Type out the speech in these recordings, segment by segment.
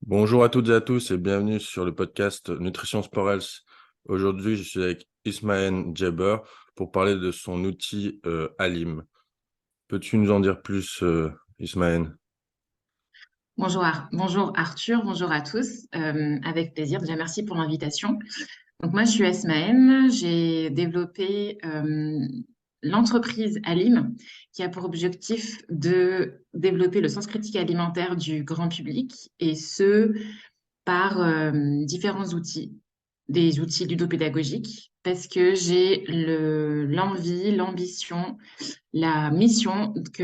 Bonjour à toutes et à tous et bienvenue sur le podcast Nutrition Sport Health. Aujourd'hui, je suis avec Ismaël Djeber pour parler de son outil Alim. Peux-tu nous en dire plus, Ismaël? Bonjour Arthur, bonjour à tous. Avec plaisir. Déjà, merci pour l'invitation. Donc, moi, je suis Asmaën. J'ai développé l'entreprise Alim, qui a pour objectif de développer le sens critique alimentaire du grand public, et ce, par différents outils, des outils ludopédagogiques, parce que j'ai l'envie, l'ambition, la mission qui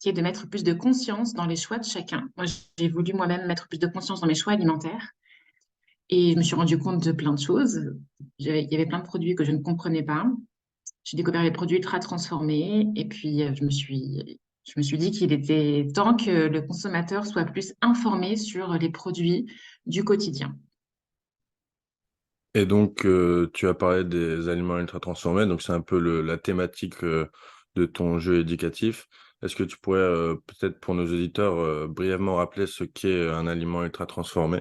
est de mettre plus de conscience dans les choix de chacun. Moi, j'ai voulu moi-même mettre plus de conscience dans mes choix alimentaires et je me suis rendu compte de plein de choses. Il y avait plein de produits que je ne comprenais pas. J'ai découvert les produits ultra transformés et puis je me suis dit qu'il était temps que le consommateur soit plus informé sur les produits du quotidien. Et donc, tu as parlé des aliments ultra transformés, donc c'est un peu la thématique de ton jeu éducatif. Est-ce que tu pourrais peut-être pour nos auditeurs brièvement rappeler ce qu'est un aliment ultra transformé?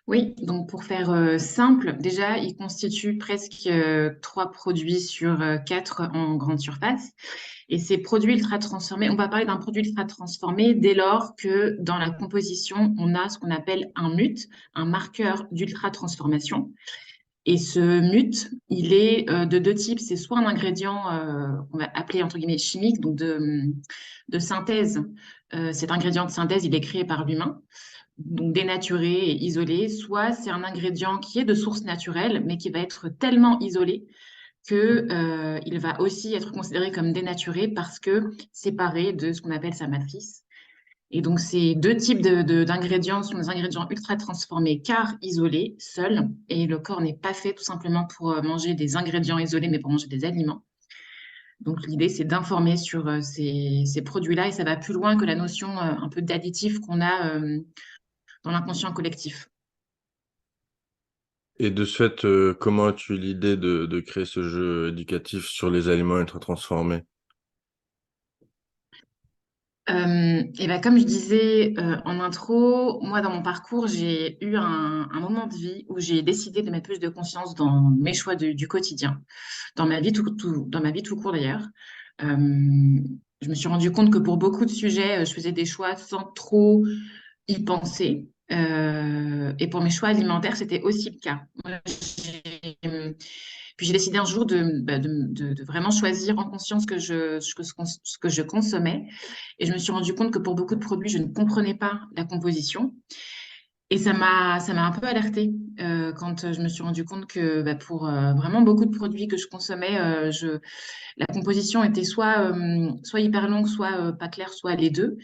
Oui, donc pour faire simple, déjà, il constitue presque trois produits sur quatre en grande surface. Et ces produits ultra transformés, on va parler d'un produit ultra transformé dès lors que dans la composition, on a ce qu'on appelle un MUT, un marqueur d'ultra transformation. Et ce MUT, il est de deux types. C'est soit un ingrédient, on va appeler entre guillemets chimique, donc de synthèse. Cet ingrédient de synthèse, il est créé par l'humain, donc dénaturé et isolé, soit c'est un ingrédient qui est de source naturelle, mais qui va être tellement isolé que, il va aussi être considéré comme dénaturé parce que séparé de ce qu'on appelle sa matrice. Et donc, ces deux types d'ingrédients sont des ingrédients ultra transformés car isolés, seuls. Et le corps n'est pas fait tout simplement pour manger des ingrédients isolés, mais pour manger des aliments. Donc, l'idée, c'est d'informer sur ces produits-là et ça va plus loin que la notion un peu d'additif qu'on a dans l'inconscient collectif. Et de ce fait, comment as-tu l'idée de créer ce jeu éducatif sur les aliments ultra transformés? Et ben, comme je disais en intro, moi dans mon parcours, j'ai eu un moment de vie où j'ai décidé de mettre plus de conscience dans mes choix du quotidien, dans ma vie dans ma vie tout court d'ailleurs. Je me suis rendu compte que pour beaucoup de sujets, je faisais des choix sans trop y penser. Et pour mes choix alimentaires, c'était aussi le cas. Moi, puis j'ai décidé un jour de vraiment choisir en conscience ce que je consommais. Et je me suis rendu compte que pour beaucoup de produits, je ne comprenais pas la composition. Et ça m'a un peu alertée quand je me suis rendu compte que pour vraiment beaucoup de produits que je consommais, la composition était soit hyper longue, soit pas claire, soit les deux.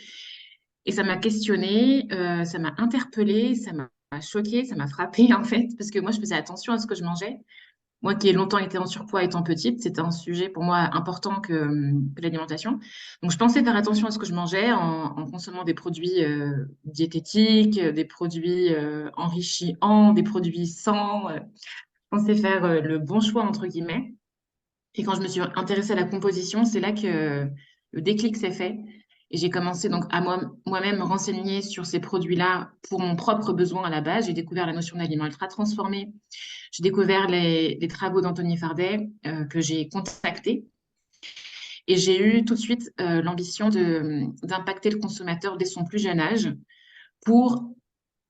Et ça m'a questionnée, ça m'a interpellée, ça m'a choquée, ça m'a frappée en fait, parce que moi je faisais attention à ce que je mangeais. Moi qui ai longtemps été en surpoids étant petite, c'était un sujet pour moi important que l'alimentation. Donc je pensais faire attention à ce que je mangeais en consommant des produits diététiques, des produits enrichis en, des produits sans. Je pensais faire le bon choix entre guillemets. Et quand je me suis intéressée à la composition, c'est là que le déclic s'est fait. Et j'ai commencé donc à moi-même me renseigner sur ces produits-là pour mon propre besoin à la base. J'ai découvert la notion d'aliment ultra transformé. J'ai découvert les travaux d'Anthony Fardet que j'ai contacté. Et j'ai eu tout de suite l'ambition d'impacter le consommateur dès son plus jeune âge pour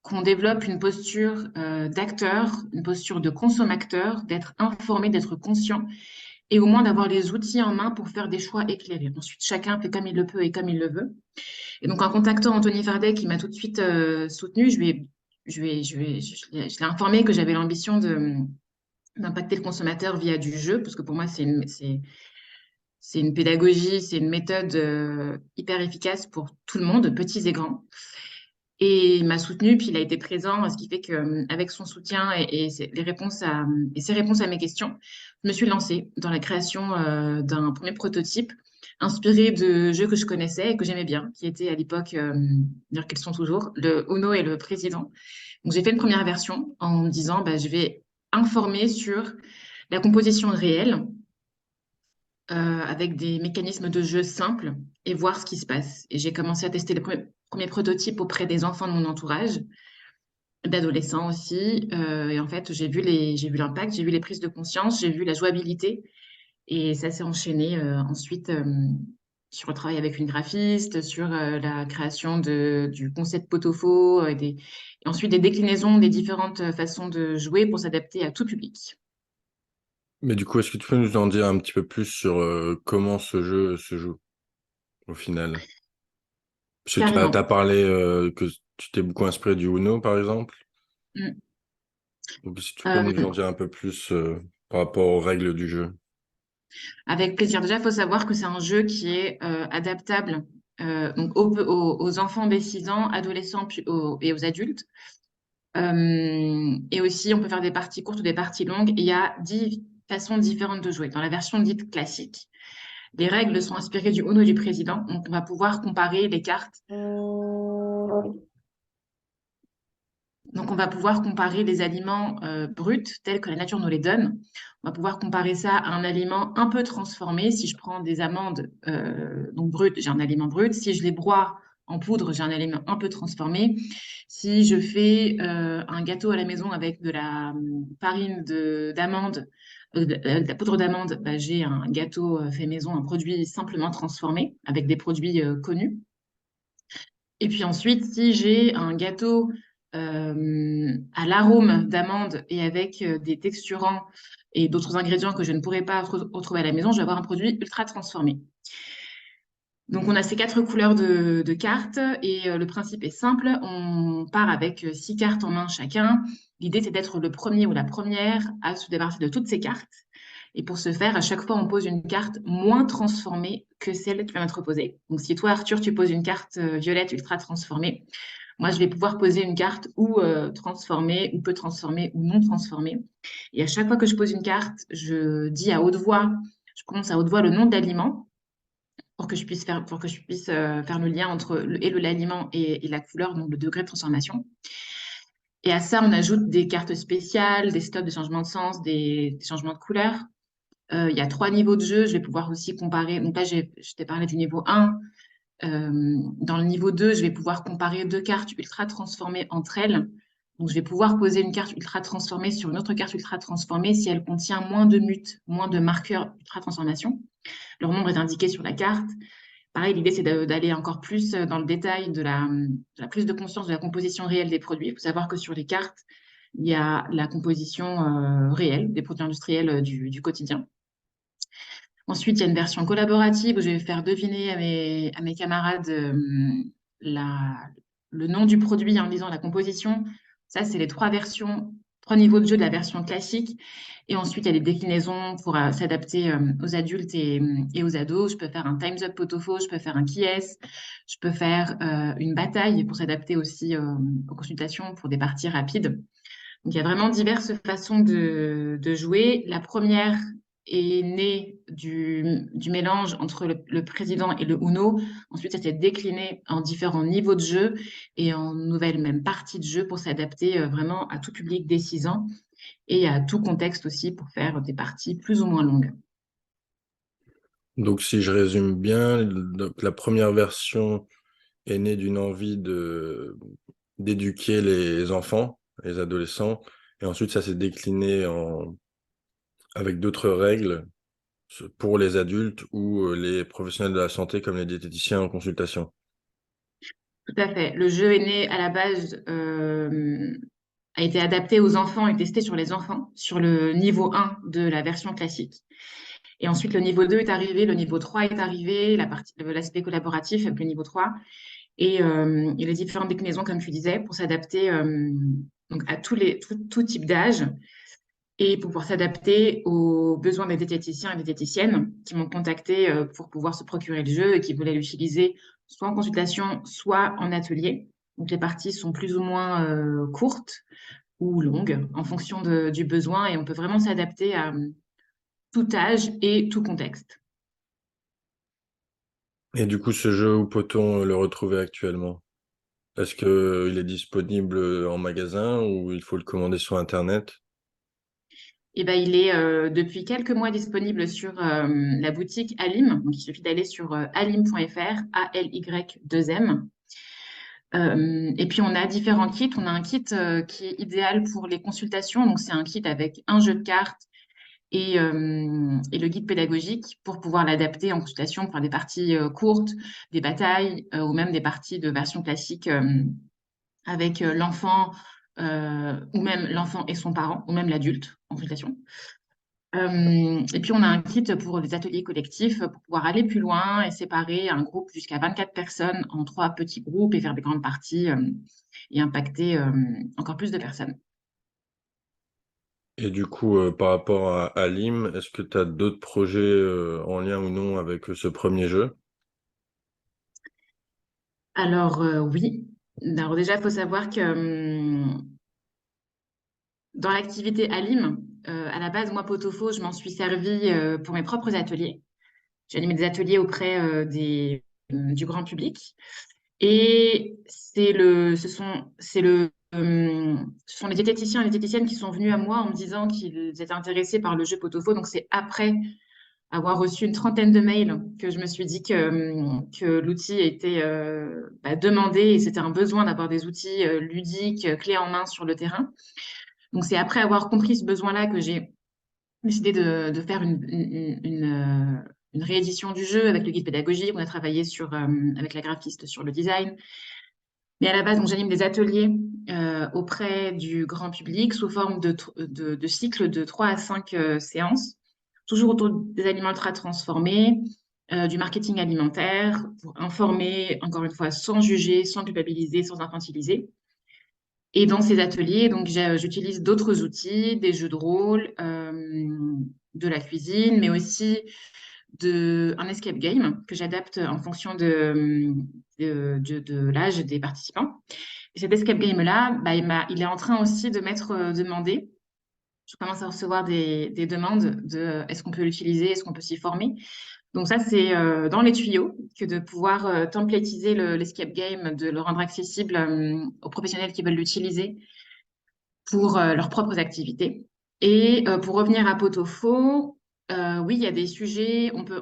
qu'on développe une posture d'acteur, une posture de consommateur, d'être informé, d'être conscient et au moins d'avoir les outils en main pour faire des choix éclairés. Ensuite, chacun fait comme il le peut et comme il le veut. Et donc, en contactant Anthony Fardet, qui m'a tout de suite soutenu, je l'ai informé que j'avais l'ambition d'impacter le consommateur via du jeu, parce que pour moi, c'est une pédagogie, c'est une méthode hyper efficace pour tout le monde, petits et grands. Et il m'a soutenu, puis il a été présent, ce qui fait qu'avec son soutien et ses réponses à mes questions, je me suis lancée dans la création d'un premier prototype inspiré de jeux que je connaissais et que j'aimais bien, qui étaient à l'époque, d'ailleurs qu'ils sont toujours, le Uno et le Président. Donc j'ai fait une première version en me disant, je vais informer sur la composition réelle avec des mécanismes de jeu simples et voir ce qui se passe. Et j'ai commencé à tester premiers prototypes auprès des enfants de mon entourage, d'adolescents aussi. Et en fait, j'ai vu l'impact, j'ai vu les prises de conscience, j'ai vu la jouabilité. Et ça s'est enchaîné ensuite sur le travail avec une graphiste, sur la création du concept pot-au-faux, et ensuite des déclinaisons des différentes façons de jouer pour s'adapter à tout public. Mais du coup, est-ce que tu peux nous en dire un petit peu plus sur comment ce jeu se joue au final? Parce que t'as Carrément. parlé que tu t'es beaucoup inspiré du Uno, par exemple. Mm. Donc, si tu peux nous Euh, en dire un peu plus par rapport aux règles du jeu. Avec plaisir. Déjà, il faut savoir que c'est un jeu qui est adaptable donc aux enfants des 6 ans, adolescents et aux adultes. Et aussi, on peut faire des parties courtes ou des parties longues. Il y a 10 façons différentes de jouer. Dans la version dite classique, les règles sont inspirées du Uno du président. Donc, on va pouvoir comparer les cartes. Donc, on va pouvoir comparer les aliments bruts tels que la nature nous les donne. On va pouvoir comparer ça à un aliment un peu transformé. Si je prends des amandes donc brutes, j'ai un aliment brut. Si je les broie en poudre, j'ai un aliment un peu transformé. Si je fais un gâteau à la maison avec de la farine d'amande, de la poudre d'amande, bah, j'ai un gâteau fait maison, un produit simplement transformé avec des produits connus. Et puis ensuite, si j'ai un gâteau à l'arôme d'amande et avec des texturants et d'autres ingrédients que je ne pourrais pas retrouver à la maison, je vais avoir un produit ultra transformé. Donc, on a ces 4 couleurs de cartes et le principe est simple. On part avec 6 cartes en main chacun. L'idée, c'est d'être le premier ou la première à se débarrasser de toutes ces cartes. Et pour ce faire, à chaque fois, on pose une carte moins transformée que celle qui vient d'être posée. Donc, si toi, Arthur, tu poses une carte violette ultra transformée, moi, je vais pouvoir poser une carte ou transformée, ou peu transformée, ou non transformée. Et à chaque fois que je pose une carte, je dis à haute voix, je prononce à haute voix le nom de l'aliment pour que je puisse faire le lien entre l'aliment et la couleur, donc le degré de transformation. Et à ça, on ajoute des cartes spéciales, des stops de changement de sens, des changements de couleur. Il y a 3 niveaux de jeu. Je vais pouvoir aussi comparer. Donc là, je t'ai parlé du niveau 1. Dans le niveau 2, je vais pouvoir comparer 2 cartes ultra transformées entre elles. Donc, je vais pouvoir poser une carte ultra transformée sur une autre carte ultra transformée si elle contient moins de mutes, moins de marqueurs ultra transformation. Leur nombre est indiqué sur la carte. Pareil, l'idée, c'est d'aller encore plus dans le détail de la prise de conscience de la composition réelle des produits. Il faut savoir que sur les cartes, il y a la composition réelle des produits industriels du quotidien. Ensuite, il y a une version collaborative où je vais faire deviner à mes camarades la- le nom du produit en lisant la composition. Ça, c'est les 3 niveaux de jeu de la version classique. Et ensuite, il y a des déclinaisons pour s'adapter aux adultes et aux ados. Je peux faire un Time's Up pot-au-faux, je peux faire un qui est-ce, je peux faire une bataille pour s'adapter aussi aux consultations pour des parties rapides. Donc, il y a vraiment diverses façons de jouer. La première est née du mélange entre le président et le Uno. Ensuite, ça s'est décliné en différents niveaux de jeu et en nouvelles même parties de jeu pour s'adapter vraiment à tout public dès 6 ans et à tout contexte aussi pour faire des parties plus ou moins longues. Donc, si je résume bien, donc, la première version est née d'une envie d'éduquer les enfants, les adolescents, et ensuite ça s'est décliné avec d'autres règles pour les adultes ou les professionnels de la santé comme les diététiciens en consultation. Tout à fait. Le jeu est né à la base, a été adapté aux enfants et testé sur les enfants, sur le niveau 1 de la version classique. Et ensuite, le niveau 2 est arrivé, le niveau 3 est arrivé, l'aspect collaboratif avec le niveau 3 et les différentes déclinaisons, comme tu disais, pour s'adapter donc à tout type d'âge et pour pouvoir s'adapter aux besoins des diététiciens et des diététiciennes qui m'ont contacté pour pouvoir se procurer le jeu et qui voulaient l'utiliser soit en consultation, soit en atelier. Donc, les parties sont plus ou moins courtes ou longues en fonction du besoin et on peut vraiment s'adapter à tout âge et tout contexte. Et du coup, ce jeu, où peut-on le retrouver actuellement? Est-ce que il est disponible en magasin ou il faut le commander sur Internet? Et ben, il est depuis quelques mois disponible sur la boutique Alim. Donc, il suffit d'aller sur alim.fr, A-L-Y-2-M. Et puis, on a différents kits. On a un kit qui est idéal pour les consultations. Donc, c'est un kit avec un jeu de cartes et le guide pédagogique pour pouvoir l'adapter en consultation pour faire des parties courtes, des batailles ou même des parties de version classique avec l'enfant ou même l'enfant et son parent ou même l'adulte en consultation. Et puis, on a un kit pour les ateliers collectifs pour pouvoir aller plus loin et séparer un groupe jusqu'à 24 personnes en trois petits groupes et faire des grandes parties et impacter encore plus de personnes. Et du coup, par rapport à Lim, est-ce que tu as d'autres projets en lien ou non avec ce premier jeu? Alors, oui. Alors, déjà, il faut savoir que dans l'activité Alim, à la base, moi, Potofo, je m'en suis servie pour mes propres ateliers. J'ai animé des ateliers auprès du grand public. Et ce sont les diététiciens et les diététiciennes qui sont venus à moi en me disant qu'ils étaient intéressés par le jeu Potofo. Donc, c'est après avoir reçu une trentaine de mails que je me suis dit que l'outil était demandé et c'était un besoin d'avoir des outils ludiques, clés en main sur le terrain. Donc, c'est après avoir compris ce besoin-là que j'ai décidé de faire une réédition du jeu avec le guide pédagogique. On a travaillé avec la graphiste sur le design. Mais à la base, donc, j'anime des ateliers auprès du grand public sous forme de cycles de 3 à 5 séances, toujours autour des aliments ultra transformés, du marketing alimentaire, pour informer, encore une fois, sans juger, sans culpabiliser, sans infantiliser. Et dans ces ateliers, donc, j'utilise d'autres outils, des jeux de rôle, de la cuisine, mais aussi un escape game que j'adapte en fonction de l'âge des participants. Et cet escape game-là, bah, il est en train aussi de m'être demandé. Je commence à recevoir des demandes de est-ce qu'on peut l'utiliser, est-ce qu'on peut s'y former. Donc ça, c'est dans les tuyaux que de pouvoir templétiser l'escape game, de le rendre accessible aux professionnels qui veulent l'utiliser pour leurs propres activités. Et pour revenir à Pot-au-Faux, oui, il y a des sujets, on peut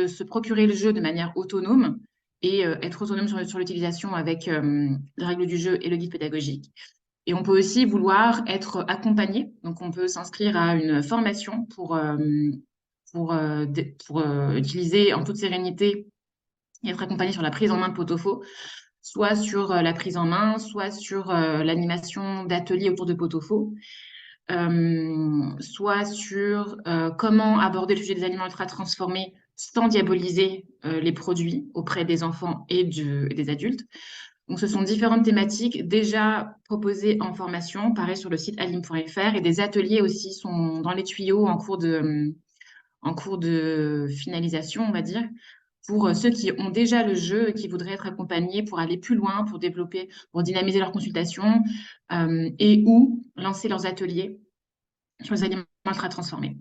se procurer le jeu de manière autonome et être autonome sur l'utilisation avec les règles du jeu et le guide pédagogique. Et on peut aussi vouloir être accompagné. Donc, on peut s'inscrire à une formation pour utiliser en toute sérénité et être accompagné sur la prise en main de Pot-au-Faux, soit sur la prise en main, soit sur l'animation d'ateliers autour de Pot-au-Faux, soit sur comment aborder le sujet des aliments ultra transformés sans diaboliser les produits auprès des enfants et des adultes. Donc, ce sont différentes thématiques déjà proposées en formation, pareil sur le site alim.fr, et des ateliers aussi sont dans les tuyaux en cours de finalisation, on va dire, pour ceux qui ont déjà le jeu et qui voudraient être accompagnés pour aller plus loin, pour développer, pour dynamiser leurs consultations et ou lancer leurs ateliers sur les aliments ultra transformés.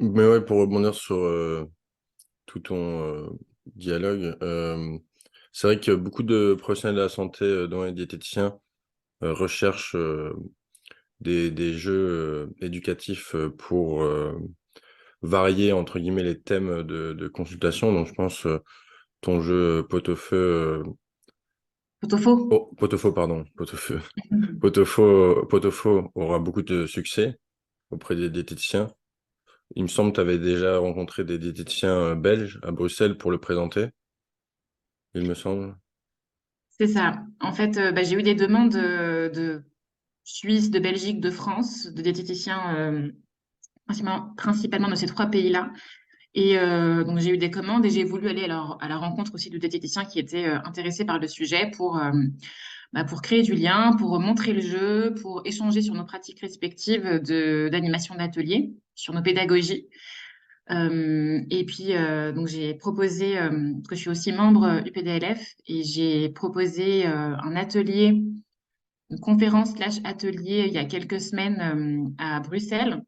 Mais ouais, pour rebondir sur tout ton dialogue, c'est vrai que beaucoup de professionnels de la santé, dont les diététiciens, recherchent des jeux éducatifs pour varier, entre guillemets, les thèmes de consultation. Donc, je pense ton jeu Pot-au-feu, Pot-au-faux. oh, Pot-au-faux, pardon, Pot-au-feu. Pot-au-faux aura beaucoup de succès auprès des diététiciens. Il me semble que tu avais déjà rencontré des diététiciens belges à Bruxelles pour le présenter, il me semble. C'est ça. En fait, j'ai eu des demandes de Suisse, de Belgique, de France, de diététiciens principalement de ces trois pays-là. Et donc, j'ai eu des commandes et j'ai voulu aller à la rencontre aussi de diététiciens qui étaient intéressés par le sujet pour créer du lien, pour montrer le jeu, pour échanger sur nos pratiques respectives d'animation d'atelier, sur nos pédagogies. Et puis, donc, j'ai proposé, parce que je suis aussi membre UPDLF, et j'ai proposé un atelier, une conférence slash atelier il y a quelques semaines à Bruxelles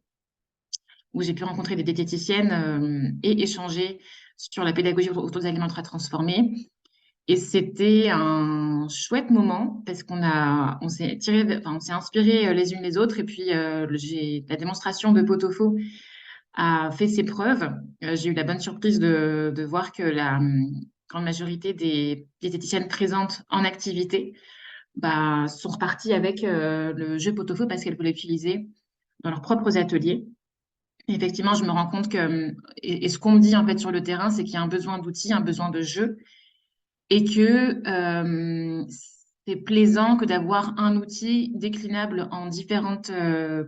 où j'ai pu rencontrer des diététiciennes et échanger sur la pédagogie autour des aliments ultra transformés. Et c'était un chouette moment parce on s'est on s'est inspiré les unes les autres. Et puis, la démonstration de Pot-au-faux a fait ses preuves. J'ai eu la bonne surprise de voir que grande majorité des diététiciennes présentes en activité bah, sont reparties avec le jeu pot-au-feu parce qu'elles voulaient l'utiliser dans leurs propres ateliers. Et effectivement, je me rends compte que, et ce qu'on me dit en fait sur le terrain, c'est qu'il y a un besoin d'outils, un besoin de jeu, et que c'est plaisant que d'avoir un outil déclinable en différentes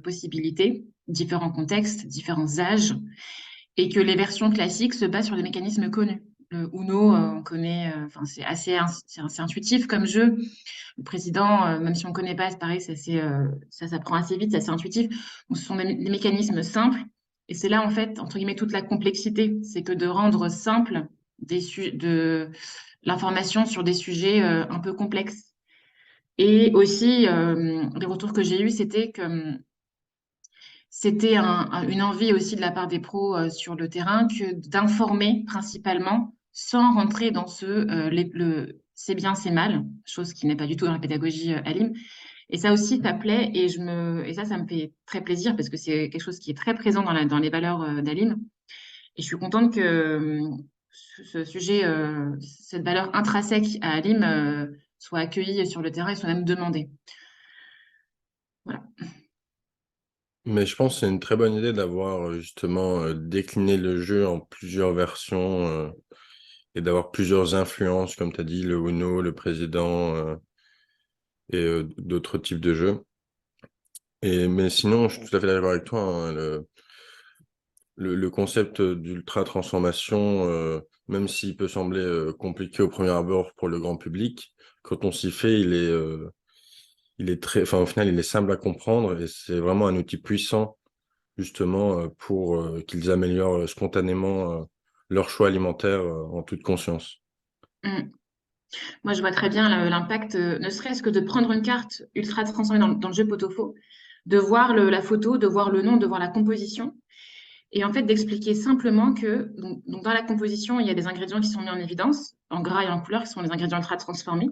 possibilités, différents contextes, différents âges, et que les versions classiques se basent sur des mécanismes connus. Le Uno, on connaît, enfin, c'est assez intuitif comme jeu. Le président, même si on ne connaît pas, c'est pareil, ça s'apprend assez vite, c'est assez intuitif. Donc, ce sont des mécanismes simples. Et c'est là, en fait, entre guillemets, toute la complexité. C'est que de rendre simple de l'information sur des sujets un peu complexes. Et aussi, les retours que j'ai eus, c'était que c'était une envie aussi de la part des pros sur le terrain que d'informer principalement sans rentrer dans c'est bien, c'est mal, chose qui n'est pas du tout dans la pédagogie ALIM. Et ça aussi, ça plaît et ça me fait très plaisir parce que c'est quelque chose qui est très présent dans les valeurs d'ALIM. Et je suis contente que ce sujet, cette valeur intrinsèque à ALIM soit accueillie sur le terrain et soit même demandée. Voilà. Mais je pense que c'est une très bonne idée d'avoir justement décliné le jeu en plusieurs versions et d'avoir plusieurs influences, comme tu as dit, le Uno, le président et d'autres types de jeux. Mais sinon, je suis tout à fait d'accord avec toi, hein, le concept d'ultra transformation, même s'il peut sembler compliqué au premier abord pour le grand public, quand on s'y fait, il est très, enfin, au final, il est simple à comprendre et c'est vraiment un outil puissant justement pour qu'ils améliorent spontanément leur choix alimentaire en toute conscience. Mm. Moi, je vois très bien l'impact, ne serait-ce que de prendre une carte ultra transformée dans le jeu pot-au-faux, de voir la photo, de voir le nom, de voir la composition, et en fait d'expliquer simplement que donc dans la composition, il y a des ingrédients qui sont mis en évidence, en gras et en couleur, qui sont les ingrédients ultra transformés,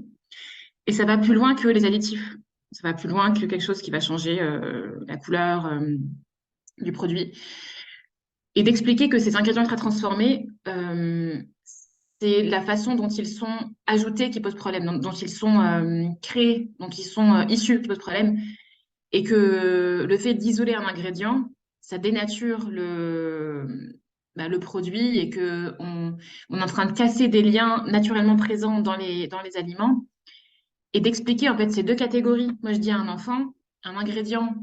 et ça va plus loin que les additifs. Ça va plus loin que quelque chose qui va changer la couleur du produit. Et d'expliquer que ces ingrédients ultra transformés, c'est la façon dont ils sont ajoutés qui pose problème, dont ils sont créés, dont ils sont issus qui pose problème, et que le fait d'isoler un ingrédient, ça dénature le produit et que on est en train de casser des liens naturellement présents dans les aliments et d'expliquer en fait ces deux catégories. Moi, je dis à un enfant, un ingrédient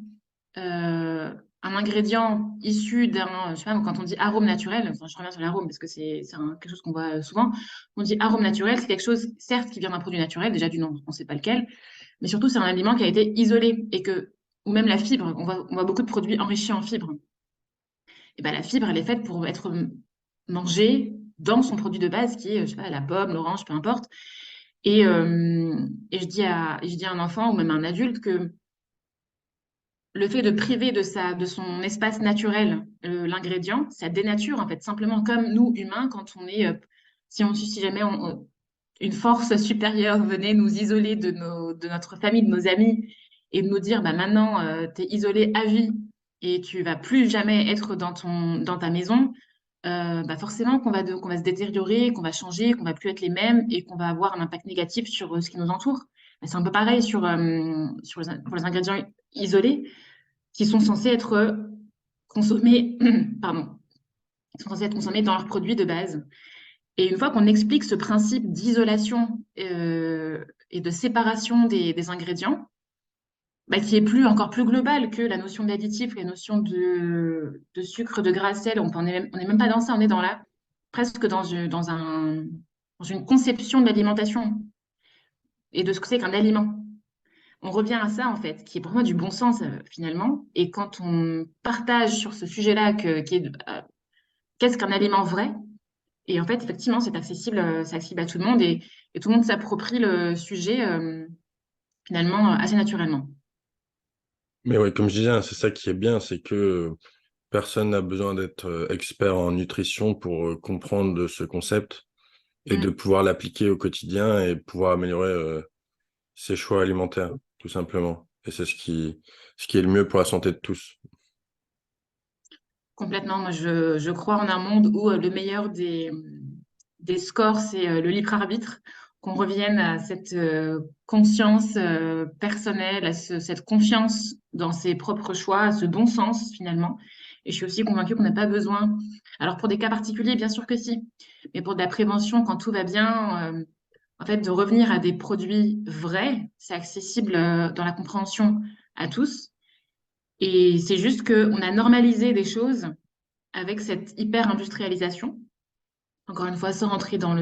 euh, un ingrédient issu d'un, je sais pas, quand on dit arôme naturel, enfin, je reviens sur l'arôme parce que quelque chose qu'on voit souvent, on dit arôme naturel, c'est quelque chose, certes, qui vient d'un produit naturel, déjà du nom, on ne sait pas lequel, mais surtout, c'est un aliment qui a été isolé et que, ou même la fibre, on voit beaucoup de produits enrichis en fibres. Et ben, la fibre, elle est faite pour être mangée dans son produit de base qui est, je sais pas, la pomme, l'orange, peu importe. Et je dis à un enfant ou même à un adulte que le fait de priver de son espace naturel l'ingrédient, ça dénature en fait. Simplement comme nous, humains, quand on est, si jamais une force supérieure venait nous isoler de notre famille, de nos amis, et de nous dire, bah, maintenant, tu es isolé à vie et tu vas plus jamais être dans ta maison, bah forcément qu'on va se détériorer, qu'on va changer, qu'on va plus être les mêmes et qu'on va avoir un impact négatif sur ce qui nous entoure. Bah, c'est un peu pareil pour les ingrédients isolés qui sont censés être consommés, pardon, qui sont censés être consommés dans leurs produits de base. Et une fois qu'on explique ce principe d'isolation et de séparation des ingrédients, bah, qui est encore plus global que la notion d'additif, la notion de sucre, de gras, sel, on est même pas dans ça, on est presque dans une conception de l'alimentation et de ce que c'est qu'un aliment. On revient à ça, en fait, qui est pour moi du bon sens, finalement. Et quand on partage sur ce sujet-là, qui est qu'est-ce qu'un aliment vrai? Et en fait, effectivement, c'est accessible à tout le monde et tout le monde s'approprie le sujet, finalement, assez naturellement. Mais ouais, comme je disais, hein, c'est ça qui est bien, c'est que personne n'a besoin d'être expert en nutrition pour comprendre de ce concept et de Mm. pouvoir l'appliquer au quotidien et pouvoir améliorer ses choix alimentaires, tout simplement. Et c'est ce qui est le mieux pour la santé de tous. Complètement. Moi, je crois en un monde où le meilleur des scores, c'est le libre arbitre, qu'on revienne à cette conscience personnelle, à cette confiance dans ses propres choix, à ce bon sens finalement. Et je suis aussi convaincue qu'on n'a pas besoin. Alors pour des cas particuliers, bien sûr que si, mais pour de la prévention, quand tout va bien, en fait, de revenir à des produits vrais, c'est accessible dans la compréhension à tous. Et c'est juste qu'on a normalisé des choses avec cette hyper-industrialisation. Encore une fois, sans rentrer dans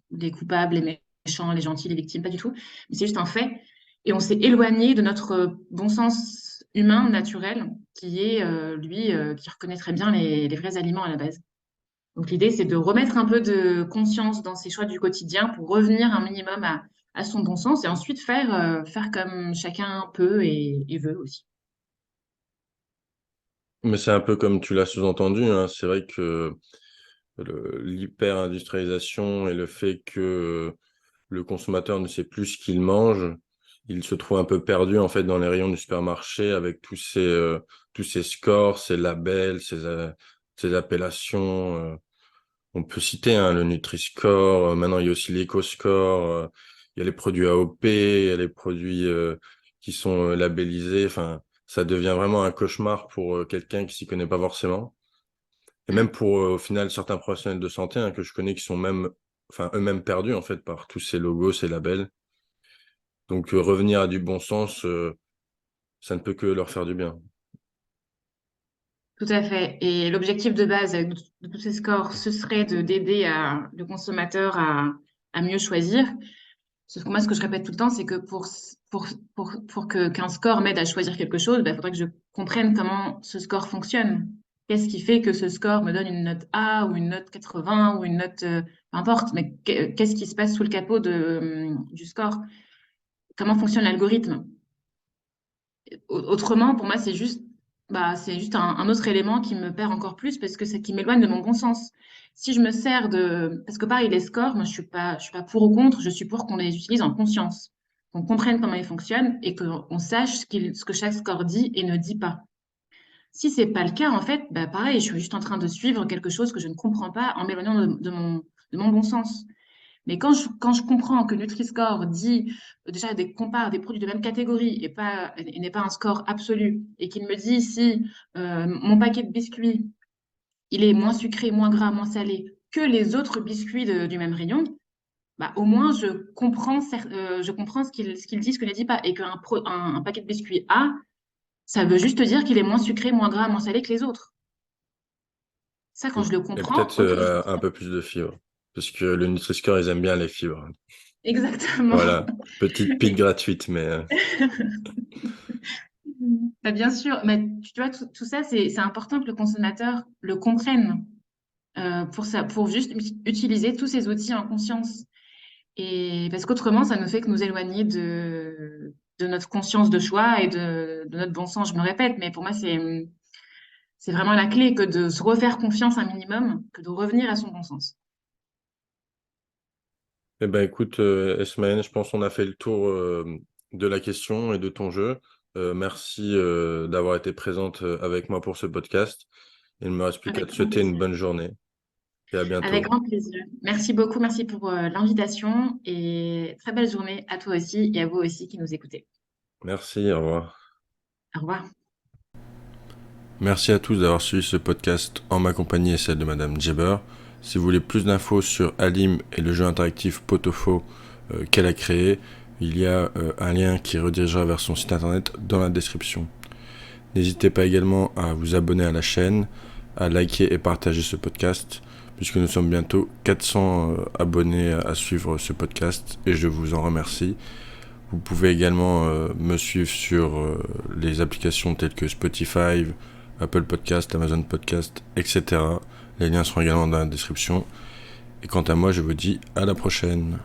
les coupables, les méchants, les gentils, les victimes, pas du tout. Mais c'est juste un fait. Et on s'est éloigné de notre bon sens humain, naturel, qui est, lui, qui reconnaît très bien les vrais aliments à la base. Donc l'idée, c'est de remettre un peu de conscience dans ses choix du quotidien pour revenir un minimum à son bon sens et ensuite faire comme chacun peut et veut aussi. Mais c'est un peu comme tu l'as sous-entendu, hein. C'est vrai que l'hyper-industrialisation et le fait que le consommateur ne sait plus ce qu'il mange, il se trouve un peu perdu en fait dans les rayons du supermarché avec tous ces scores, ces labels, ces appellations. On peut citer hein, le Nutri-Score, maintenant il y a aussi l'Eco-Score, il y a les produits AOP, il y a les produits qui sont labellisés. Enfin, ça devient vraiment un cauchemar pour quelqu'un qui s'y connaît pas forcément. Et même pour, au final, certains professionnels de santé hein, que je connais qui sont même, enfin, eux-mêmes perdus en fait par tous ces logos, ces labels. Donc, revenir à du bon sens, ça ne peut que leur faire du bien. Tout à fait. Et l'objectif de base de tous ces scores, ce serait d'aider le consommateur à mieux choisir. Sauf que moi, ce que je répète tout le temps, c'est que qu'un score m'aide à choisir quelque chose, il faudrait que je comprenne comment ce score fonctionne. Qu'est-ce qui fait que ce score me donne une note A ou une note 80 ou une note, peu importe, mais qu'est-ce qui se passe sous le capot du score? Comment fonctionne l'algorithme? Autrement, pour moi, c'est juste un autre élément qui me perd encore plus parce que c'est qui m'éloigne de mon bon sens. Si je me sers parce que pareil, les scores, moi, je suis pas pour ou contre, je suis pour qu'on les utilise en conscience, qu'on comprenne comment ils fonctionnent et qu'on sache ce que chaque score dit et ne dit pas. Si c'est pas le cas, en fait, bah, pareil, je suis juste en train de suivre quelque chose que je ne comprends pas en m'éloignant de mon bon sens. Mais quand je comprends que Nutri-Score dit déjà compare des produits de même catégorie et n'est pas un score absolu, et qu'il me dit si mon paquet de biscuits il est moins sucré, moins gras, moins salé que les autres biscuits du même rayon, bah, au moins je comprends ce qu'il dit, ce que ne dit pas. Et un paquet de biscuits A, ça veut juste dire qu'il est moins sucré, moins gras, moins salé que les autres. Ça, quand Mm. je le Et comprends, peut-être ok, je un peu plus de fibres. Parce que le Nutri-Score, ils aiment bien les fibres. exactement. Voilà, petite pique gratuite, mais Bah, bien sûr, mais tu vois, tout ça, c'est important que le consommateur le comprenne pour juste utiliser tous ces outils en conscience. Et parce qu'autrement, ça ne fait que nous éloigner de notre conscience de choix et de notre bon sens. Je me répète, mais pour moi, c'est vraiment la clé que de se refaire confiance un minimum, que de revenir à son bon sens. eh ben écoute, Esmaël, je pense qu'on a fait le tour de la question et de ton jeu. Merci d'avoir été présente avec moi pour ce podcast. Il ne me reste plus qu'à Avec te grand souhaiter une plaisir. bonne journée et à Avec bientôt. grand plaisir. Merci beaucoup, merci pour l'invitation et très belle journée à toi aussi et à vous aussi qui nous écoutez. Merci, au revoir. Au revoir. Merci à tous d'avoir suivi ce podcast en ma compagnie et celle de Madame Jeber. Si vous voulez plus d'infos sur Alim et le jeu interactif Pot-au-Faux qu'elle a créé, il y a un lien qui redirigera vers son site internet dans la description. N'hésitez pas également à vous abonner à la chaîne, à liker et partager ce podcast, puisque nous sommes bientôt 400 abonnés à suivre ce podcast, et je vous en remercie. Vous pouvez également me suivre sur les applications telles que Spotify, Apple Podcast, Amazon Podcast, etc. Les liens seront également dans la description. Et quant à moi, je vous dis à la prochaine.